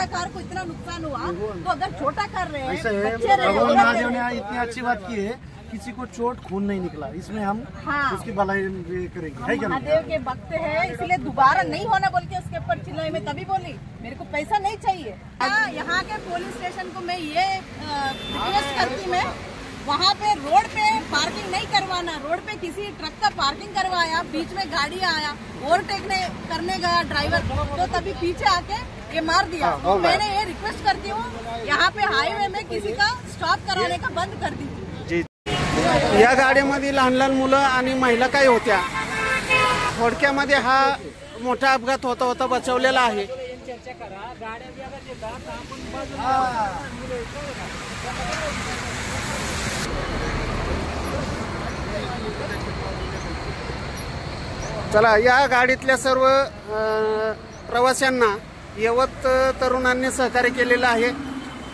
बड़ा कार को इतना नुकसान हुआ, तो अगर छोटा कर रहे हैं, भगवान महादेव ने इतनी अच्छी बात की है, किसी को चोट खून नहीं निकला, इसमें हम उसकी भलाई करेंगे। है क्या? महादेव के भक्त है, इसलिए दोबारा नहीं होना बोल के उसके ऊपर चिल्लाई। मैं तभी बोली मेरे को पैसा नहीं चाहिए। यहाँ के पुलिस स्टेशन को मैं ये रिक्वेस्ट करती, मैं वहाँ पे रोड पे पार्किंग नहीं करवाना। रोड पे किसी ट्रक का पार्किंग करवाया, बीच में गाड़ी आया, ओवरटेक करने गया ड्राइवर, तो तभी पीछे आके ये मार दिया। तो मैंने ये रिक्वेस्ट करती हूँ, यहाँ पे हाईवे में किसी का स्टॉप कराने का बंद कर दीजिए। या गाडीमध्ये लहान लहान मुलं आणि महिला काही होत्या। थोडक्यामध्ये हा मोठा अपघात होता होता बचावलेला आहे। चला, या गाडीतल्या सर्व प्रवाशांना यवत तरुणांनी सहकार्य केलेलं आहे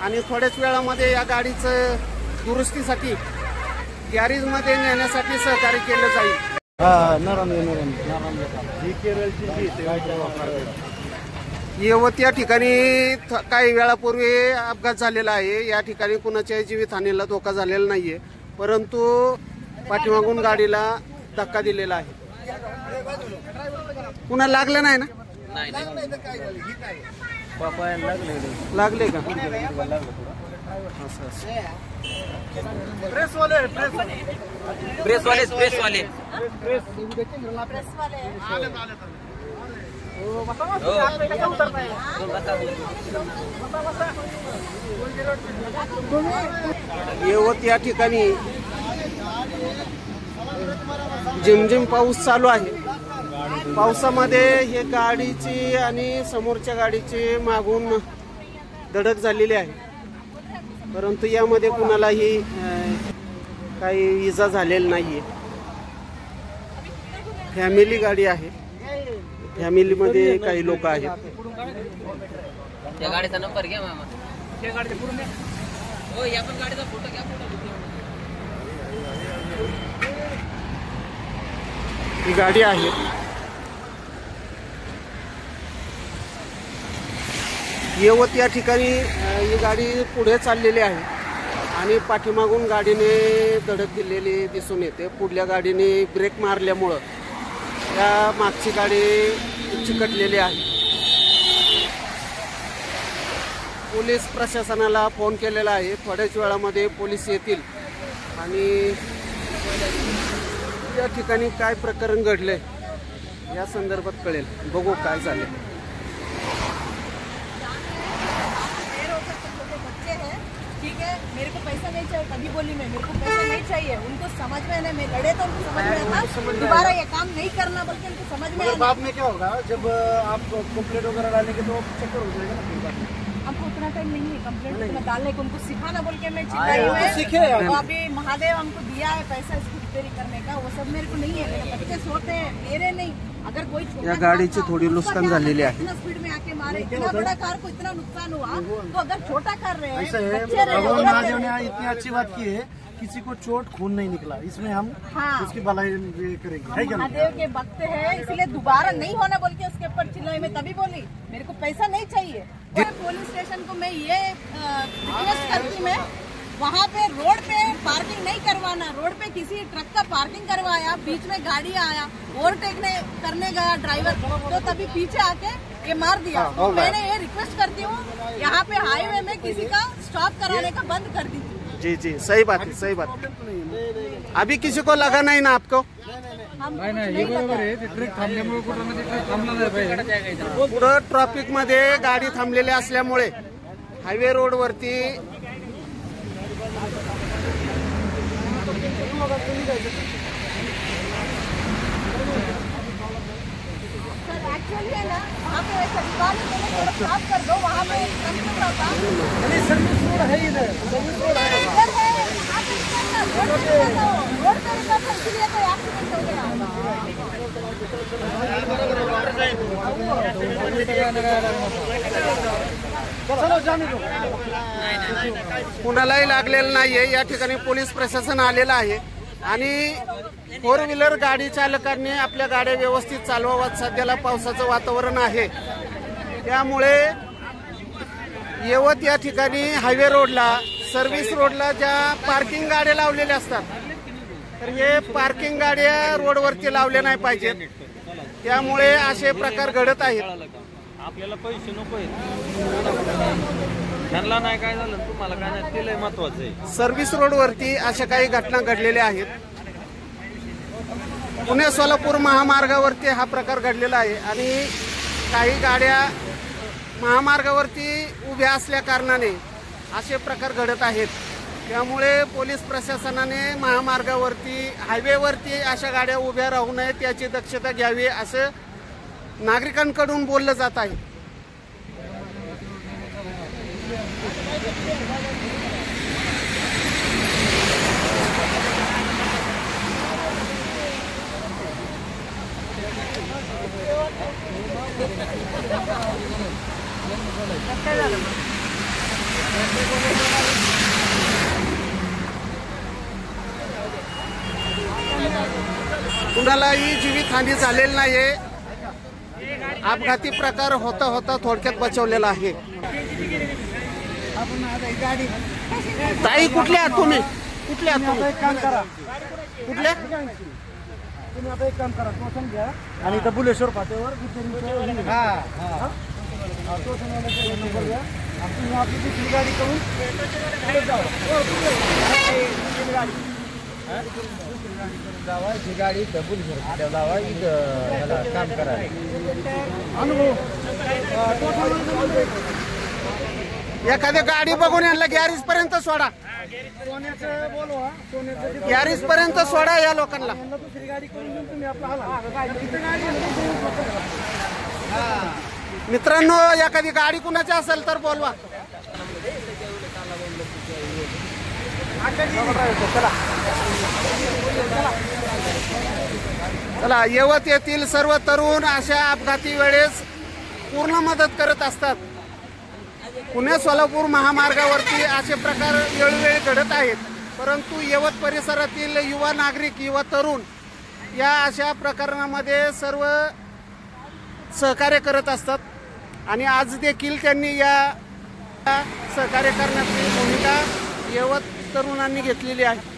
आणि थोड्याच वेळामध्ये या गाडीचं दुरुस्तीसाठी गॅरेज मध्ये नेण्यासाठी सहकार्य केलं जाईल। यवत या ठिकाणी काही वेळापूर्वी अपघात झालेला आहे। या ठिकाणी कुणाच्याही जीवितहानीला धोका झालेला नाहीये, परंतु पाठीमागून गाडीला धक्का दिलेला आहे। कुणा लागलं नाही ना? लागले का? प्रेस वाले यवत या ठिकाणी झिमझिम पाऊस चालू आहे। पावसामध्ये हे गाडीची आणि समोरच्या गाडीची मागून धडक झालेली आहे, परंतु यामध्ये कुणालाही काही इजा झालेली नाहीये। फॅमिली गाडी आहे, फॅमिलीमध्ये काही लोक आहेत। या गाडीचा नंबर घ्या मामा, या गाडीचा पूर्ण घ्या। हो, या पण गाडीचा फोटो घ्या। ही गाडी आहे, यवत या ठिकाणी ही गाडी पुढे चाललेली आहे आणि पाठीमागून गाडीने धडक दिलेली दिसून येते। पुढल्या गाडीने ब्रेक मारल्यामुळं या मागची गाडी चिकटलेली आहे। पोलीस प्रशासनाला फोन केलेला आहे, थोड्याच वेळामध्ये पोलीस येतील आणि या ठिकाणी काय प्रकरण घडले या संदर्भात कळेल। बघू काय झाले। ठीक है, मेरे को पैसा नहीं चाहिए, तभी बोली मैं मेरे को पैसा नहीं चाहिए। उनको समझ में आना, मैं लड़े तो उनको समझ में आना, दोबारा ये काम नहीं करना बोल के उनको समझ में आना। बाद में क्या होगा जब आप कंप्लेंट वगैरह डालेंगे तो चक्कर हो जाएगा ना। हमको उतना टाइम नहीं है कंप्लेंट डालने को, उनको सिखाना बोल के मैं चिल्लाई। तो अभी महादेव हमको दिया है पैसा इसको रिपेयरिंग करने का, वो सब मेरे को नहीं है। मेरे बच्चे सोते हैं, मेरे नहीं। अगर कोई या गाडीची थोडी नुकसान झालेली आहे। इतना स्पीड में आके मारे, इतना बड़ा कार को इतना नुकसान हुआ, तो अगर छोटा कर रहे हैं, भगवान महादेव ने इतनी अच्छी बात की है, किसी को चोट खून नहीं निकला, इसमें हम उसकी भलाई करेंगे। है क्या? महादेव के भक्त है, इसलिए दोबारा नहीं होना बोल के उसके ऊपर चिल्लाई। मैं तभी बोली मेरे को पैसा नहीं चाहिए। पुलिस स्टेशन को मैं ये रिक्वेस्ट करती, मैं वहाँ पे रोड पे पार्किंग नहीं करवाना। रोड पे किसी ट्रक का पार्किंग करवाया, बीच में गाड़ी आया, ओवरटेक करने गया ड्राइवर, तो तभी पीछे आके ये मार दिया। तो मैंने ये रिक्वेस्ट करती हूँ, यहाँ पे हाईवे में किसी का स्टॉप कराने का बंद कर दीजिए। जी जी, सही बात है, सही बात। अभी किसी को लगा नहीं ना आपको? पुढे ट्रॅफिक मध्ये गाडी थांबलेली असल्यामुळे हायवे रोड वरती एक्चुअली है ना, वहाँ पे सरकार ने थोड़ा साफ कर दो, वहाँ पे सर्विस रोड है, इधर सर्विस रोड है, इधर है। आप रोड पे इसलिए तो एक्सीडेंट हो गया। कुणालाही लागलेलं नाहीये। या ठिकाणी पोलीस प्रशासन आलेलं आहे आणि फोर व्हीलर गाडी चालकांनी आपल्या गाड्या व्यवस्थित चालवाव्यात। सध्याला पावसाचं वातावरण आहे, त्यामुळे येवत या ठिकाणी हायवे रोडला, सर्व्हिस रोडला ज्या पार्किंग गाड्या लावलेल्या असतात, तर हे पार्किंग गाड्या रोडवरती लावल्या नाही पाहिजेत. त्यामुळे असे प्रकार घडत आहेत. आपल्याला पैसे नको आहेत, त्यांना नाही काय झालं तुम्हाला काय नाही, ते लय महत्वाचं आहे. सर्व्हिस रोडवरती अशा काही घटना घडलेल्या आहेत. पुणे सोलापूर महामार्गावरती हा प्रकार घडलेला आहे आणि काही गाड्या महामार्गावरती उभ्या असल्या कारणाने असे प्रकार घडत आहेत. त्यामुळे पोलीस प्रशासनाने महामार्गावरती, हायवेवरती अशा गाड्या उभ्या राहू नयेत याची दक्षता घ्यावी असं नागरिकांकडून बोललं जात आहे. कुणालाही जीवितहानी झालेली नाहीये. अपघाती प्रकार होता होता थोडक्यात बचावलेला आहे. ताई कुठल्या आहात तुम्ही? कुठल्या आहात तुम्ही? कुठल्या? तुम्ही आता एक काम करा, टोचन घ्या आणि इथं बुलेश्वर फाट्यावर टोचनवाल्याचा नंबर घ्या आणि तुम्ही आपली दुसरी गाडी करून जावा. ही गाडी इथं बुलेश्वर फाट्यावर लावा, इथं काम करा. एखादी गाडी बघून यांना गॅरेज पर्यंत सोडा. सोन्याचं बोलवा, सोन्याचं गॅरेज पर्यंत सोडा या लोकांना. दुसरी गाडी करून घेऊन तुम्ही आपला हाला. मित्रांनो, एखादी गाडी कुणाची असेल तर बोलवा. चला, येवत येथील सर्व तरुण अशा अपघाती वेळेस पूर्ण मदत करत असतात. पुणे सोलापूर महामार्गावरती असे प्रकार वेळोवेळी घडत आहेत, परंतु येवत परिसरातील युवा नागरिक, युवा तरुण या अशा प्रकरणामध्ये सर्व सहकार्य करत असतात आणि आज देखील त्यांनी या सहकार्य करण्याची भूमिका येवत तरुणांनी घेतलेली आहे.